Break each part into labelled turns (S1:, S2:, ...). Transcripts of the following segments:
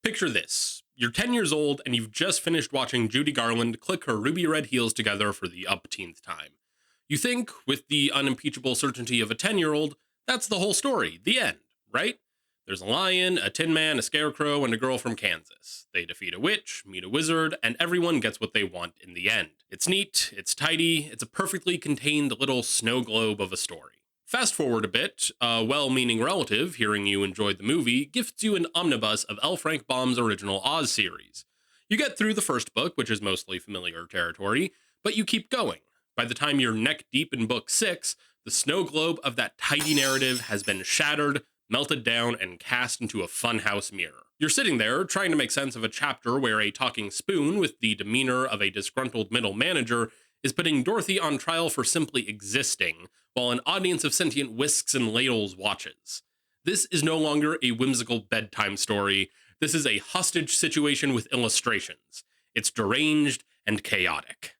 S1: Picture this. You're 10 years old and you've just finished watching Judy Garland click her ruby red heels together for the upteenth time. You think, with the unimpeachable certainty of a 10-year-old, that's the whole story, the end, right? There's a lion, a tin man, a scarecrow, and a girl from Kansas. They defeat a witch, meet a wizard, and everyone gets what they want in the end. It's neat, it's tidy, it's a perfectly contained little snow globe of a story. Fast forward a bit, a well-meaning relative, hearing you enjoyed the movie, gifts you an omnibus of L. Frank Baum's original Oz series. You get through the first book, which is mostly familiar territory, but you keep going. By the time you're neck deep in book 6, the snow globe of that tidy narrative has been shattered, melted down, and cast into a funhouse mirror. You're sitting there, trying to make sense of a chapter where a talking spoon with the demeanor of a disgruntled middle manager is putting Dorothy on trial for simply existing, while an audience of sentient whisks and ladles watches. This is no longer a whimsical bedtime story. This is a hostage situation with illustrations. It's deranged and chaotic.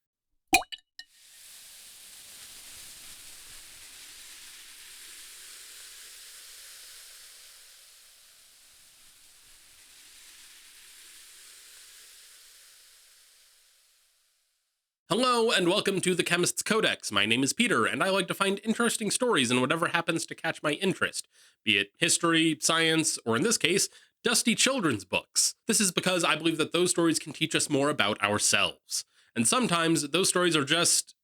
S1: Hello, and welcome to the Chemist's Codex. My name is Peter, and I like to find interesting stories in whatever happens to catch my interest, be it history, science, or in this case, dusty children's books. This is because I believe that those stories can teach us more about ourselves. And sometimes those stories are just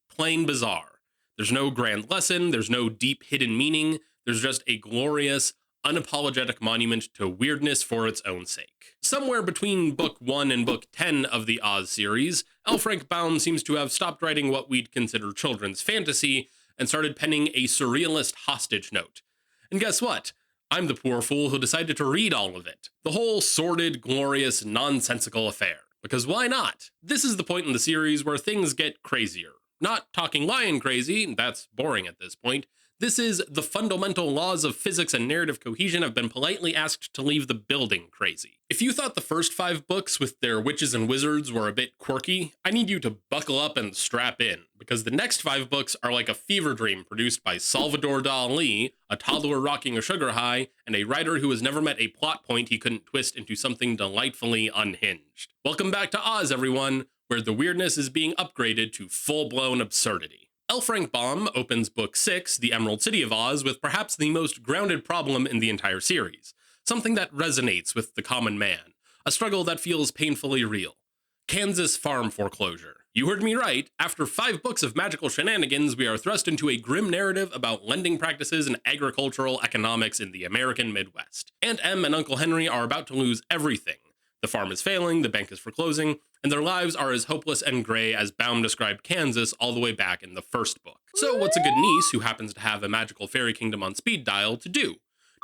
S1: plain bizarre. There's no grand lesson, there's no deep hidden meaning, there's just a glorious, unapologetic monument to weirdness for its own sake. Somewhere between book 1 and book 10 of the Oz series, L. Frank Baum seems to have stopped writing what we'd consider children's fantasy and started penning a surrealist hostage note. And guess what? I'm the poor fool who decided to read all of it. The whole sordid, glorious, nonsensical affair. Because why not? This is the point in the series where things get crazier. Not talking lion crazy, that's boring at this point. This is the fundamental laws of physics and narrative cohesion have been politely asked to leave the building crazy. If you thought the first 5 books with their witches and wizards were a bit quirky, I need you to buckle up and strap in, because the next 5 books are like a fever dream produced by Salvador Dali, a toddler rocking a sugar high, and a writer who has never met a plot point he couldn't twist into something delightfully unhinged. Welcome back to Oz, everyone, where the weirdness is being upgraded to full-blown absurdity. L. Frank Baum opens Book 6, The Emerald City of Oz, with perhaps the most grounded problem in the entire series. Something that resonates with the common man. A struggle that feels painfully real. Kansas farm foreclosure. You heard me right. After 5 books of magical shenanigans, we are thrust into a grim narrative about lending practices and agricultural economics in the American Midwest. Aunt Em and Uncle Henry are about to lose everything. The farm is failing, the bank is foreclosing, and their lives are as hopeless and gray as Baum described Kansas all the way back in the first book. So what's a good niece, who happens to have a magical fairy kingdom on speed dial, to do?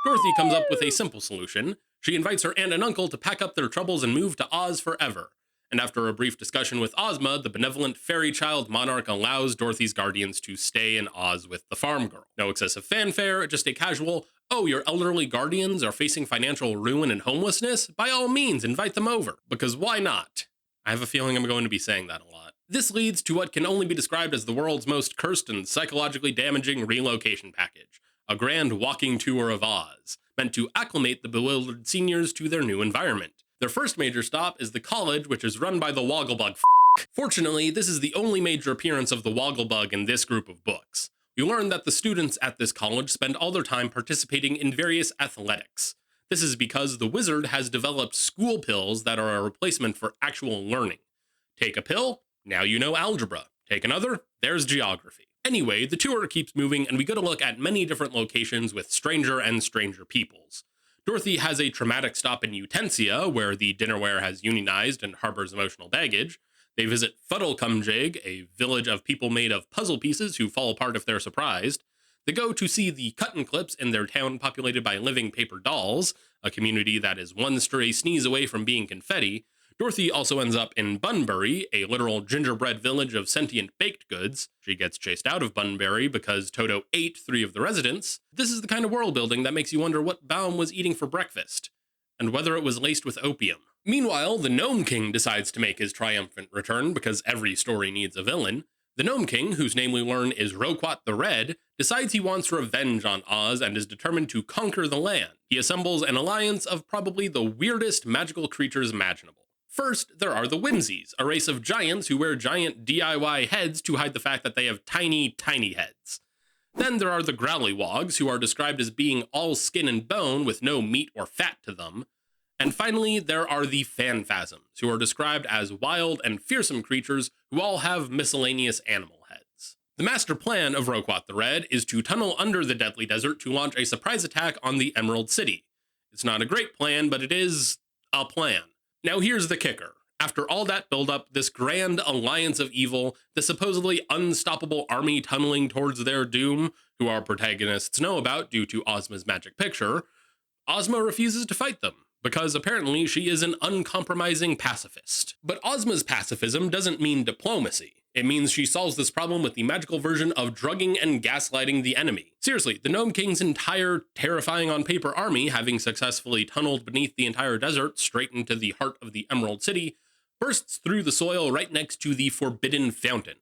S1: Dorothy comes up with a simple solution. She invites her aunt and uncle to pack up their troubles and move to Oz forever. And after a brief discussion with Ozma, the benevolent fairy child monarch allows Dorothy's guardians to stay in Oz with the farm girl. No excessive fanfare, just a casual, "Oh, your elderly guardians are facing financial ruin and homelessness? By all means, invite them over." Because why not? I have a feeling I'm going to be saying that a lot. This leads to what can only be described as the world's most cursed and psychologically damaging relocation package. A grand walking tour of Oz, meant to acclimate the bewildered seniors to their new environment. Their first major stop is the college, which is run by the Wogglebug Fortunately, this is the only major appearance of the Wogglebug in this group of books. We learn that the students at this college spend all their time participating in various athletics. This is because the wizard has developed school pills that are a replacement for actual learning. Take a pill, now you know algebra. Take another, there's geography. Anyway, the tour keeps moving and we get a look at many different locations with stranger and stranger peoples. Dorothy has a traumatic stop in Utensia, where the dinnerware has unionized and harbors emotional baggage. They visit Fuddlecumjig, a village of people made of puzzle pieces who fall apart if they're surprised. They go to see the Cut and Clips in their town populated by living paper dolls, a community that is one stray sneeze away from being confetti. Dorothy also ends up in Bunbury, a literal gingerbread village of sentient baked goods. She gets chased out of Bunbury because Toto ate 3 of the residents. This is the kind of world building that makes you wonder what Baum was eating for breakfast, and whether it was laced with opium. Meanwhile, the Gnome King decides to make his triumphant return because every story needs a villain. The Gnome King, whose name we learn is Roquat the Red, decides he wants revenge on Oz and is determined to conquer the land. He assembles an alliance of probably the weirdest magical creatures imaginable. First, there are the Whimsies, a race of giants who wear giant DIY heads to hide the fact that they have tiny, tiny heads. Then there are the Growlywogs, who are described as being all skin and bone with no meat or fat to them. And finally, there are the Phanphasms, who are described as wild and fearsome creatures who all have miscellaneous animal heads. The master plan of Roquat the Red is to tunnel under the Deadly Desert to launch a surprise attack on the Emerald City. It's not a great plan, but it is a plan. Now here's the kicker. After all that buildup, this grand alliance of evil, the supposedly unstoppable army tunneling towards their doom, who our protagonists know about due to Ozma's magic picture, Ozma refuses to fight them, because apparently she is an uncompromising pacifist. But Ozma's pacifism doesn't mean diplomacy. It means she solves this problem with the magical version of drugging and gaslighting the enemy. Seriously, the Gnome King's entire terrifying on paper army, having successfully tunneled beneath the entire desert straight into the heart of the Emerald City, bursts through the soil right next to the Forbidden Fountain.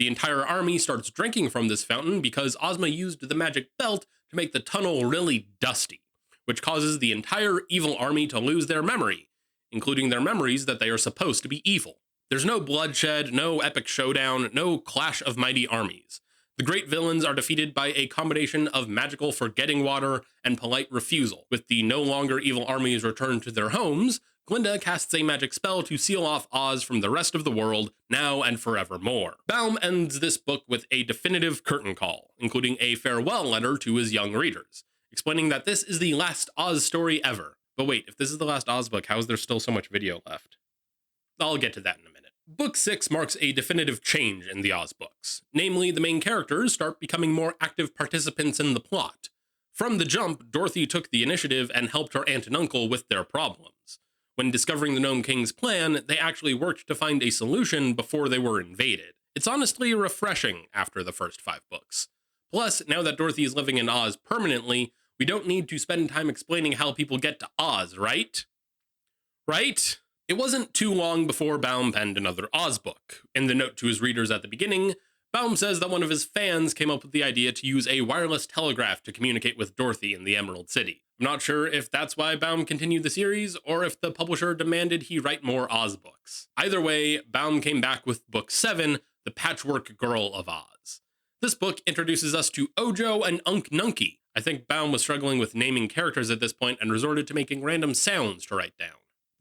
S1: The entire army starts drinking from this fountain because Ozma used the magic belt to make the tunnel really dusty, which causes the entire evil army to lose their memory, including their memories that they are supposed to be evil. There's no bloodshed, no epic showdown, no clash of mighty armies. The great villains are defeated by a combination of magical forgetting water and polite refusal. With the no longer evil armies returned to their homes, Glinda casts a magic spell to seal off Oz from the rest of the world, now and forevermore. Baum ends this book with a definitive curtain call, including a farewell letter to his young readers, explaining that this is the last Oz story ever. But wait, if this is the last Oz book, how is there still so much video left? I'll get to that in a minute. Book 6 marks a definitive change in the Oz books. Namely, the main characters start becoming more active participants in the plot. From the jump, Dorothy took the initiative and helped her aunt and uncle with their problems. When discovering the Gnome King's plan, they actually worked to find a solution before they were invaded. It's honestly refreshing after the first 5 books. Plus, now that Dorothy is living in Oz permanently, we don't need to spend time explaining how people get to Oz, right? Right? It wasn't too long before Baum penned another Oz book. In the note to his readers at the beginning, Baum says that one of his fans came up with the idea to use a wireless telegraph to communicate with Dorothy in the Emerald City. I'm not sure if that's why Baum continued the series, or if the publisher demanded he write more Oz books. Either way, Baum came back with Book 7, The Patchwork Girl of Oz. This book introduces us to Ojo and Unk Nunky. I think Baum was struggling with naming characters at this point and resorted to making random sounds to write down.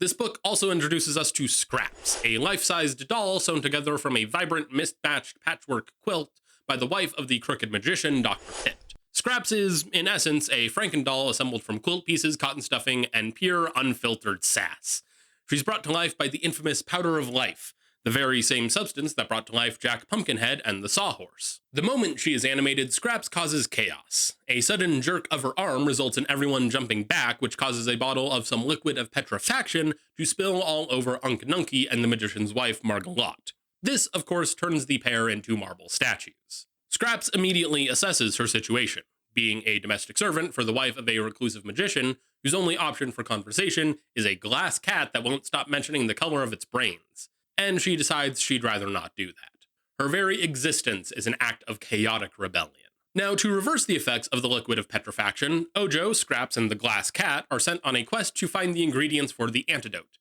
S1: This book also introduces us to Scraps, a life-sized doll sewn together from a vibrant, mismatched patchwork quilt by the wife of the crooked magician, Dr. Pitt. Scraps is, in essence, a Frankendoll assembled from quilt pieces, cotton stuffing, and pure, unfiltered sass. She's brought to life by the infamous Powder of Life, the very same substance that brought to life Jack Pumpkinhead and the Sawhorse. The moment she is animated, Scraps causes chaos. A sudden jerk of her arm results in everyone jumping back, which causes a bottle of some liquid of petrifaction to spill all over Unk Nunky and the magician's wife, Margalotte. This, of course, turns the pair into marble statues. Scraps immediately assesses her situation, being a domestic servant for the wife of a reclusive magician whose only option for conversation is a glass cat that won't stop mentioning the color of its brains. And she decides she'd rather not do that. Her very existence is an act of chaotic rebellion. Now, to reverse the effects of the liquid of petrifaction, Ojo, Scraps, and the glass cat are sent on a quest to find the ingredients for the antidote.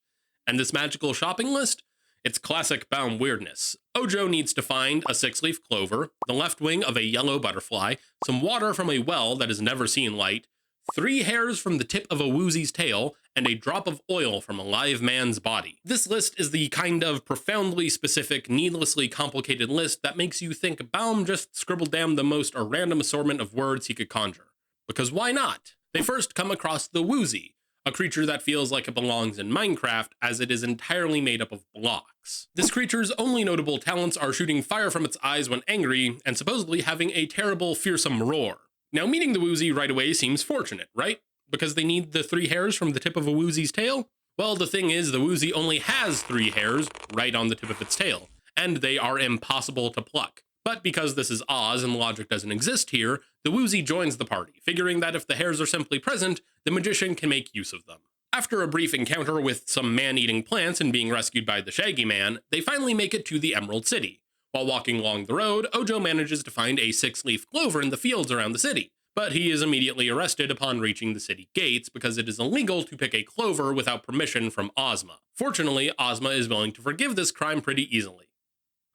S1: And this magical shopping list? It's classic Baum weirdness. Ojo needs to find a 6-leaf clover, the left wing of a yellow butterfly, some water from a well that has never seen light, 3 hairs from the tip of a woozy's tail, and a drop of oil from a live man's body. This list is the kind of profoundly specific, needlessly complicated list that makes you think Baum just scribbled down the most random assortment of words he could conjure. Because why not? They first come across the woozy, a creature that feels like it belongs in Minecraft as it is entirely made up of blocks. This creature's only notable talents are shooting fire from its eyes when angry, and supposedly having a terrible, fearsome roar. Now, meeting the woozy right away seems fortunate, right? Because they need the 3 hairs from the tip of a woozy's tail? Well, the thing is, the woozy only has 3 hairs right on the tip of its tail, and they are impossible to pluck. But because this is Oz and logic doesn't exist here, the woozy joins the party, figuring that if the hairs are simply present, the magician can make use of them. After a brief encounter with some man-eating plants and being rescued by the Shaggy Man, they finally make it to the Emerald City. While walking along the road, Ojo manages to find a 6-leaf clover in the fields around the city, but he is immediately arrested upon reaching the city gates because it is illegal to pick a clover without permission from Ozma. Fortunately, Ozma is willing to forgive this crime pretty easily.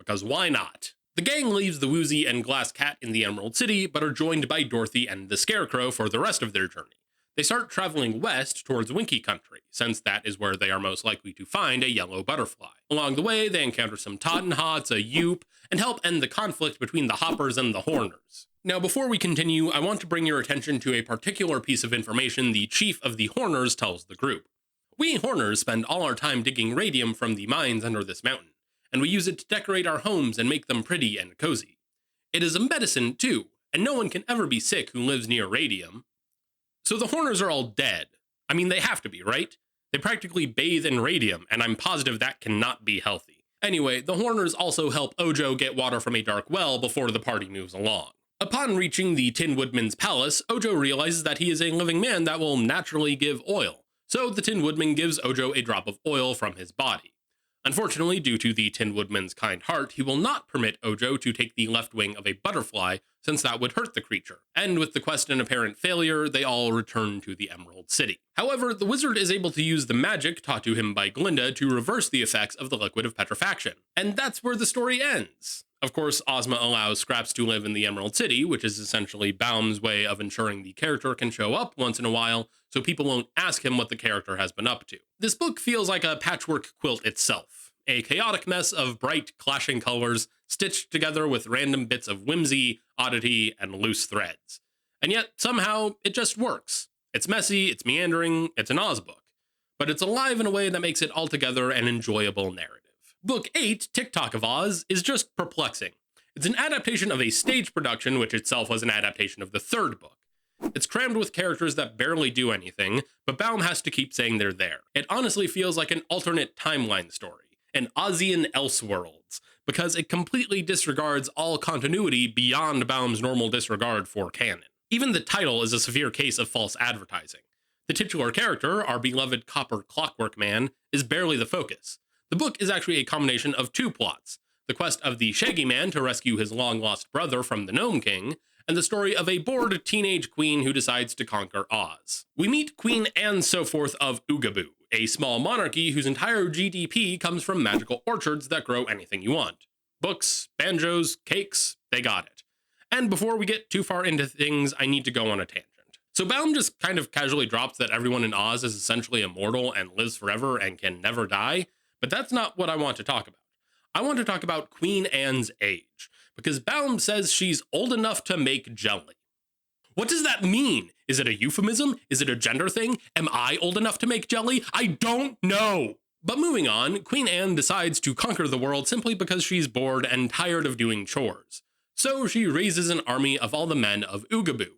S1: Because why not? The gang leaves the Woozy and Glass Cat in the Emerald City, but are joined by Dorothy and the Scarecrow for the rest of their journey. They start traveling west towards Winky Country, since that is where they are most likely to find a yellow butterfly. Along the way, they encounter some Tottenhots, a Yoop, and help end the conflict between the Hoppers and the Horners. Now, before we continue, I want to bring your attention to a particular piece of information the chief of the Horners tells the group. We Horners spend all our time digging radium from the mines under this mountain, and we use it to decorate our homes and make them pretty and cozy. It is a medicine, too, and no one can ever be sick who lives near radium. So the Horners are all dead. I mean, they have to be, right? They practically bathe in radium, and I'm positive that cannot be healthy. Anyway, the Horners also help Ojo get water from a dark well before the party moves along. Upon reaching the Tin Woodman's palace, Ojo realizes that he is a living man that will naturally give oil, so the Tin Woodman gives Ojo a drop of oil from his body. Unfortunately, due to the Tin Woodman's kind heart, he will not permit Ojo to take the left wing of a butterfly, since that would hurt the creature. And with the quest an apparent failure, they all return to the Emerald City. However, the wizard is able to use the magic taught to him by Glinda to reverse the effects of the liquid of petrifaction. And that's where the story ends. Of course, Ozma allows Scraps to live in the Emerald City, which is essentially Baum's way of ensuring the character can show up once in a while, so people won't ask him what the character has been up to. This book feels like a patchwork quilt itself, a chaotic mess of bright, clashing colors stitched together with random bits of whimsy, oddity, and loose threads. And yet, somehow, it just works. It's messy, it's meandering, it's an Oz book, but it's alive in a way that makes it altogether an enjoyable narrative. Book 8, Tik-Tok of Oz, is just perplexing. It's an adaptation of a stage production, which itself was an adaptation of the third book. It's crammed with characters that barely do anything, but Baum has to keep saying they're there. It honestly feels like an alternate timeline story, an Ozian Elseworlds, because it completely disregards all continuity beyond Baum's normal disregard for canon. Even the title is a severe case of false advertising. The titular character, our beloved Copper Clockwork Man, is barely the focus. The book is actually a combination of two plots: the quest of the Shaggy Man to rescue his long-lost brother from the Gnome King, and the story of a bored teenage queen who decides to conquer Oz. We meet Queen Anne Soforth of Oogaboo, a small monarchy whose entire GDP comes from magical orchards that grow anything you want. Books, banjos, cakes, they got it. And before we get too far into things, I need to go on a tangent. So Baum just kind of casually drops that everyone in Oz is essentially immortal and lives forever and can never die, but that's not what I want to talk about. I want to talk about Queen Anne's age, because Baum says she's old enough to make jelly. What does that mean? Is it a euphemism? Is it a gender thing? Am I old enough to make jelly? I don't know. But moving on, Queen Anne decides to conquer the world simply because she's bored and tired of doing chores. So she raises an army of all the men of Oogaboo,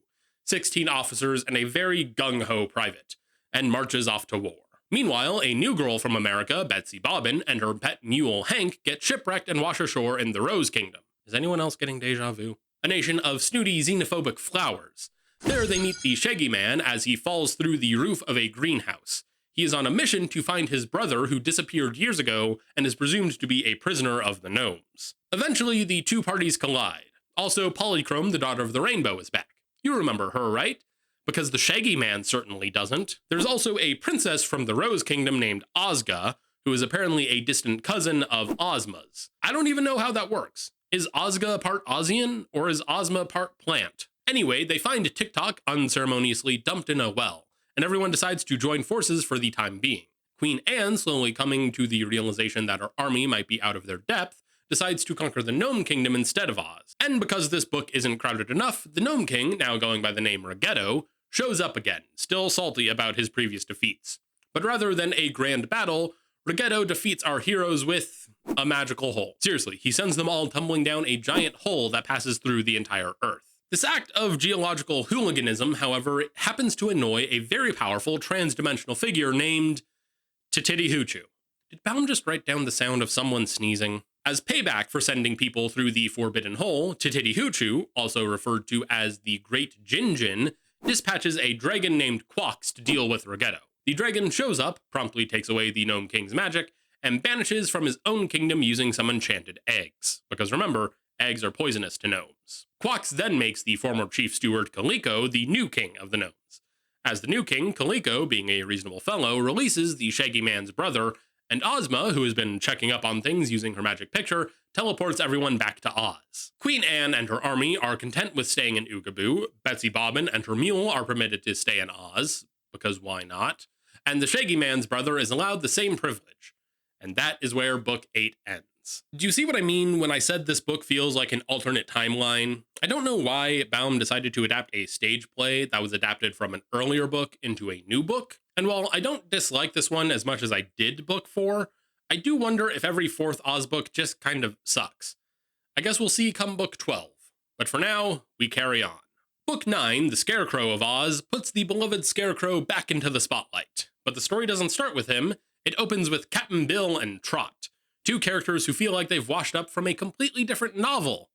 S1: 16 officers and a very gung-ho private, and marches off to war. Meanwhile, a new girl from America, Betsy Bobbin, and her pet mule Hank get shipwrecked and wash ashore in the Rose Kingdom. Is anyone else getting deja vu? A nation of snooty, xenophobic flowers. There they meet the Shaggy Man as he falls through the roof of a greenhouse. He is on a mission to find his brother who disappeared years ago and is presumed to be a prisoner of the gnomes. Eventually, the two parties collide. Also, Polychrome, the daughter of the rainbow, is back. You remember her, right? Because the Shaggy Man certainly doesn't. There's also a princess from the Rose Kingdom named Ozga, who is apparently a distant cousin of Ozma's. I don't even know how that works. Is Ozga part Ozian, or is Ozma part plant? Anyway, they find Tik-Tok unceremoniously dumped in a well, and everyone decides to join forces for the time being. Queen Anne, slowly coming to the realization that her army might be out of their depth, decides to conquer the Gnome Kingdom instead of Oz. And because this book isn't crowded enough, the Gnome King, now going by the name Ruggedo, shows up again, still salty about his previous defeats. But rather than a grand battle, Ruggedo defeats our heroes with a magical hole. Seriously, he sends them all tumbling down a giant hole that passes through the entire Earth. This act of geological hooliganism, however, happens to annoy a very powerful trans-dimensional figure named Tititi Hoochoo. Did Baum just write down the sound of someone sneezing? As payback for sending people through the Forbidden Hole, Tititi Hoochoo, also referred to as the Great Jinjin, dispatches a dragon named Quox to deal with Ruggedo. The dragon shows up, promptly takes away the Gnome King's magic, and banishes from his own kingdom using some enchanted eggs. Because remember, eggs are poisonous to gnomes. Quox then makes the former chief steward Kaliko the new king of the gnomes. As the new king, Kaliko, being a reasonable fellow, releases the Shaggy Man's brother, and Ozma, who has been checking up on things using her magic picture, teleports everyone back to Oz. Queen Anne and her army are content with staying in Oogaboo, Betsy Bobbin and her mule are permitted to stay in Oz, because why not? And the Shaggy Man's brother is allowed the same privilege. And that is where Book 8 ends. Do you see what I mean when I said this book feels like an alternate timeline? I don't know why Baum decided to adapt a stage play that was adapted from an earlier book into a new book. And while I don't dislike this one as much as I did Book 4, I do wonder if every fourth Oz book just kind of sucks. I guess we'll see come Book 12. But for now, we carry on. Book 9, The Scarecrow of Oz, puts the beloved Scarecrow back into the spotlight. But the story doesn't start with him. It opens with Cap'n Bill and Trot, two characters who feel like they've washed up from a completely different novel.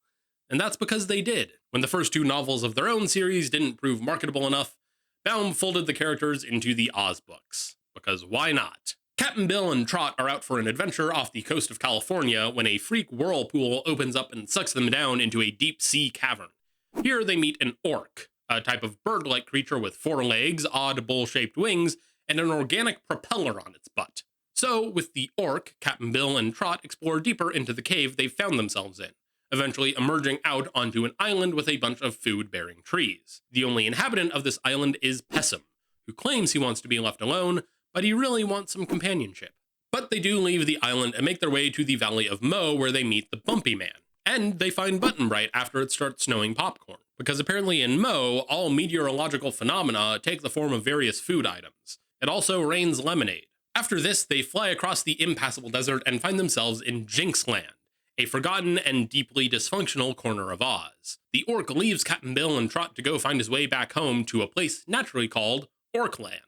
S1: And that's because they did. When the first two novels of their own series didn't prove marketable enough, Baum folded the characters into the Oz books. Because why not? Cap'n Bill and Trot are out for an adventure off the coast of California when a freak whirlpool opens up and sucks them down into a deep sea cavern. Here they meet an orc, a type of bird-like creature with 4 legs, odd bowl-shaped wings, and an organic propeller on its butt. So, with the orc, Cap'n Bill and Trot explore deeper into the cave they've found themselves in, eventually emerging out onto an island with a bunch of food-bearing trees. The only inhabitant of this island is Pessum, who claims he wants to be left alone, but he really wants some companionship. But they do leave the island and make their way to the Valley of Mo, where they meet the Bumpy Man. And they find Button Bright after it starts snowing popcorn, because apparently in Mo, all meteorological phenomena take the form of various food items. It also rains lemonade. After this, they fly across the impassable desert and find themselves in Jinxland, a forgotten and deeply dysfunctional corner of Oz. The orc leaves Cap'n Bill and Trot to go find his way back home to a place naturally called Orcland.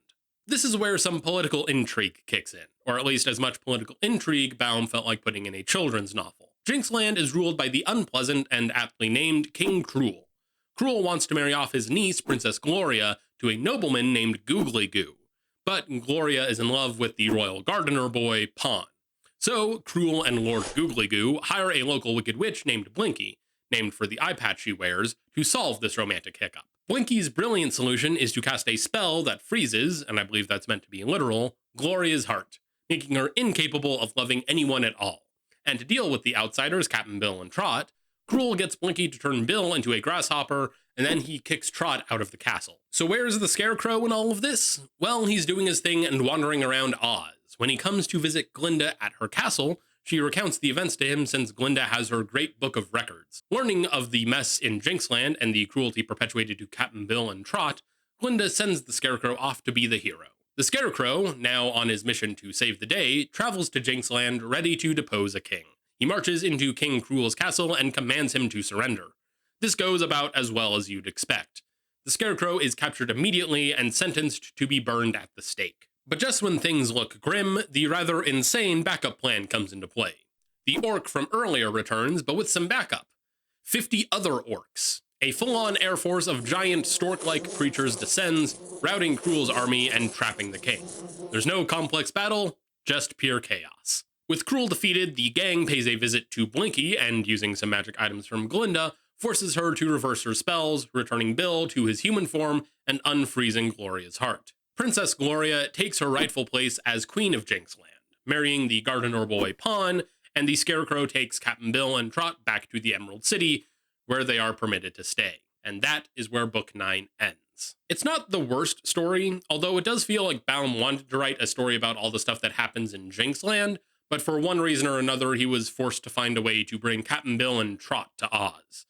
S1: This is where some political intrigue kicks in, or at least as much political intrigue Baum felt like putting in a children's novel. Jinxland is ruled by the unpleasant and aptly named King Cruel. Cruel wants to marry off his niece, Princess Gloria, to a nobleman named Googly Goo. But Gloria is in love with the royal gardener boy, Pon. So, Cruel and Lord Googly Goo hire a local wicked witch named Blinky, named for the eye patch she wears, to solve this romantic hiccup. Blinky's brilliant solution is to cast a spell that freezes, and I believe that's meant to be literal, Gloria's heart, making her incapable of loving anyone at all. And to deal with the outsiders, Cap'n Bill and Trot, Cruel gets Blinky to turn Bill into a grasshopper, and then he kicks Trot out of the castle. So where's the Scarecrow in all of this? Well, he's doing his thing and wandering around Oz. When he comes to visit Glinda at her castle, she recounts the events to him since Glinda has her great book of records. Learning of the mess in Jinxland and the cruelty perpetuated to Cap'n Bill and Trot, Glinda sends the Scarecrow off to be the hero. The Scarecrow, now on his mission to save the day, travels to Jinxland ready to depose a king. He marches into King Cruel's castle and commands him to surrender. This goes about as well as you'd expect. The Scarecrow is captured immediately and sentenced to be burned at the stake. But just when things look grim, the rather insane backup plan comes into play. The orc from earlier returns, but with some backup. 50 other orcs. A full-on air force of giant stork-like creatures descends, routing Cruel's army and trapping the king. There's no complex battle, just pure chaos. With Cruel defeated, the gang pays a visit to Blinky and, using some magic items from Glinda, forces her to reverse her spells, returning Bill to his human form and unfreezing Gloria's heart. Princess Gloria takes her rightful place as Queen of Jinxland, marrying the gardener boy Pon, and the Scarecrow takes Cap'n Bill and Trot back to the Emerald City, where they are permitted to stay. And that is where Book 9 ends. It's not the worst story, although it does feel like Baum wanted to write a story about all the stuff that happens in Jinxland, but for one reason or another he was forced to find a way to bring Cap'n Bill and Trot to Oz.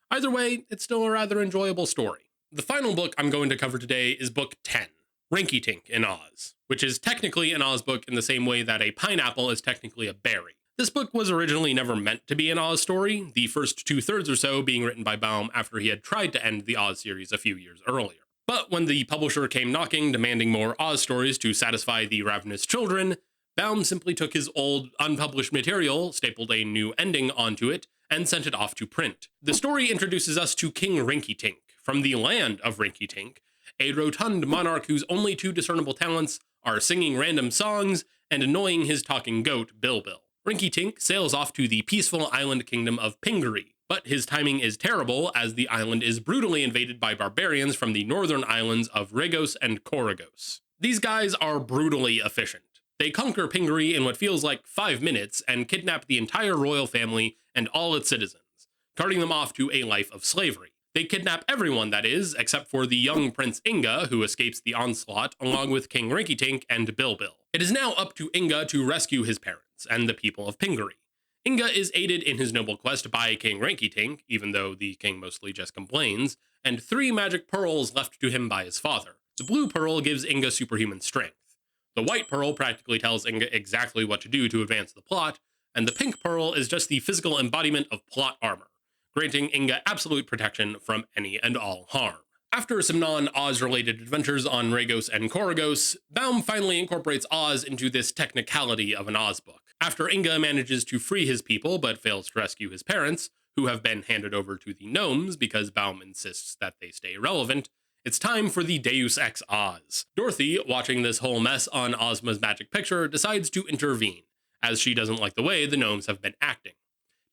S1: Either way, it's still a rather enjoyable story. The final book I'm going to cover today is Book 10, Rinkitink in Oz, which is technically an Oz book in the same way that a pineapple is technically a berry. This book was originally never meant to be an Oz story, the first 2/3 or so being written by Baum after he had tried to end the Oz series a few years earlier. But when the publisher came knocking demanding more Oz stories to satisfy the ravenous children, Baum simply took his old, unpublished material, stapled a new ending onto it, and sent it off to print. The story introduces us to King Rinkitink, from the land of Rinkitink, a rotund monarch whose only 2 discernible talents are singing random songs and annoying his talking goat, Bilbil. Rinkitink sails off to the peaceful island kingdom of Pingaree, but his timing is terrible as the island is brutally invaded by barbarians from the northern islands of Regos and Koragos. These guys are brutally efficient. They conquer Pingaree in what feels like 5 minutes and kidnap the entire royal family and all its citizens, carting them off to a life of slavery. They kidnap everyone, that is, except for the young Prince Inga, who escapes the onslaught, along with King Rinkitink and Bilbil. It is now up to Inga to rescue his parents and the people of Pingaree. Inga is aided in his noble quest by King Rinkitink, even though the king mostly just complains, and 3 magic pearls left to him by his father. The blue pearl gives Inga superhuman strength. The white pearl practically tells Inga exactly what to do to advance the plot, and the pink pearl is just the physical embodiment of plot armor, granting Inga absolute protection from any and all harm. After some non-Oz-related adventures on Regos and Koragos, Baum finally incorporates Oz into this technicality of an Oz book. After Inga manages to free his people but fails to rescue his parents, who have been handed over to the gnomes because Baum insists that they stay relevant, it's time for the Deus Ex Oz. Dorothy, watching this whole mess on Ozma's magic picture, decides to intervene, as she doesn't like the way the gnomes have been acting.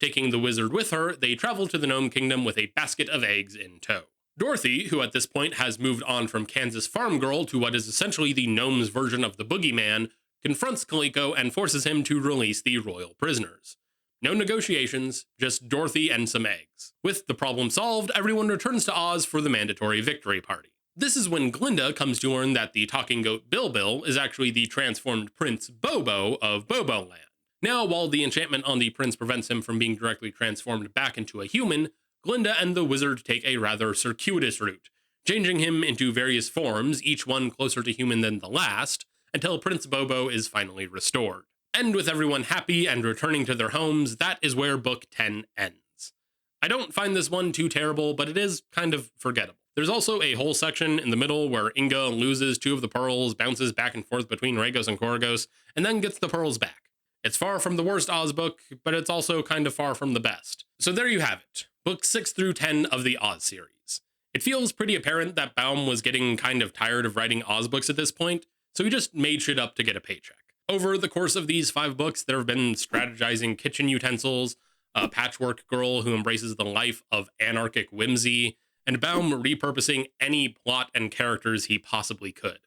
S1: Taking the wizard with her, they travel to the Gnome Kingdom with a basket of eggs in tow. Dorothy, who at this point has moved on from Kansas farm girl to what is essentially the gnome's version of the boogeyman, confronts Kaliko and forces him to release the royal prisoners. No negotiations, just Dorothy and some eggs. With the problem solved, everyone returns to Oz for the mandatory victory party. This is when Glinda comes to learn that the talking goat Bilbil is actually the transformed Prince Bobo of Boboland. Now, while the enchantment on the prince prevents him from being directly transformed back into a human, Glinda and the wizard take a rather circuitous route, changing him into various forms, each one closer to human than the last, until Prince Bobo is finally restored. And with everyone happy and returning to their homes, that is where Book 10 ends. I don't find this one too terrible, but it is kind of forgettable. There's also a whole section in the middle where Inga loses 2 of the pearls, bounces back and forth between Regos and Koragos, and then gets the pearls back. It's far from the worst Oz book, but it's also kind of far from the best. So there you have it, books 6 through 10 of the Oz series. It feels pretty apparent that Baum was getting kind of tired of writing Oz books at this point, so he just made shit up to get a paycheck. Over the course of these 5 books, there have been strategizing kitchen utensils, a patchwork girl who embraces the life of anarchic whimsy, and Baum repurposing any plot and characters he possibly could.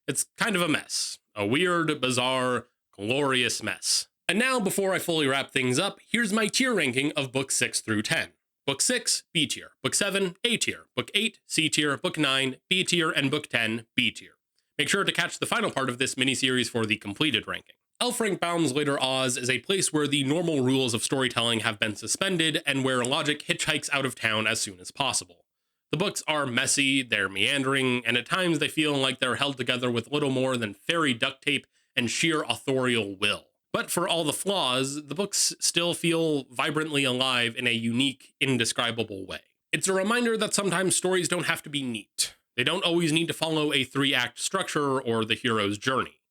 S1: It's kind of a mess. A weird, bizarre, glorious mess. And now, before I fully wrap things up, here's my tier ranking of books 6 through 10. Book 6, B tier. Book 7, A tier. Book 8, C tier. Book 9, B tier. And Book 10, B tier. Make sure to catch the final part of this miniseries for the completed ranking. L. Frank Baum's Later Oz is a place where the normal rules of storytelling have been suspended and where logic hitchhikes out of town as soon as possible. The books are messy, they're meandering, and at times they feel like they're held together with little more than fairy duct tape and sheer authorial will. But for all the flaws, the books still feel vibrantly alive in a unique, indescribable way. It's a reminder that sometimes stories don't have to be neat. They don't always need to follow a 3-act structure or the hero's journey.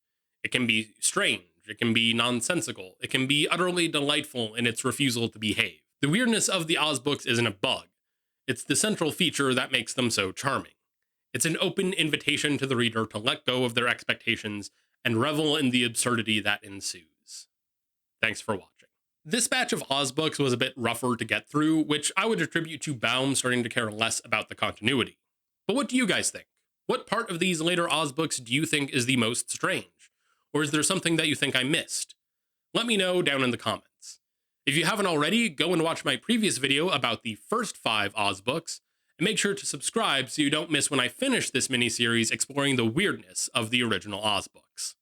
S1: It can be strange, it can be nonsensical, it can be utterly delightful in its refusal to behave. The weirdness of the Oz books isn't a bug. It's the central feature that makes them so charming. It's an open invitation to the reader to let go of their expectations and revel in the absurdity that ensues. Thanks for watching. This batch of Oz books was a bit rougher to get through, which I would attribute to Baum starting to care less about the continuity. But what do you guys think? What part of these later Oz books do you think is the most strange? Or is there something that you think I missed? Let me know down in the comments. If you haven't already, go and watch my previous video about the first 5 Oz books, and make sure to subscribe so you don't miss when I finish this miniseries exploring the weirdness of the original Oz books.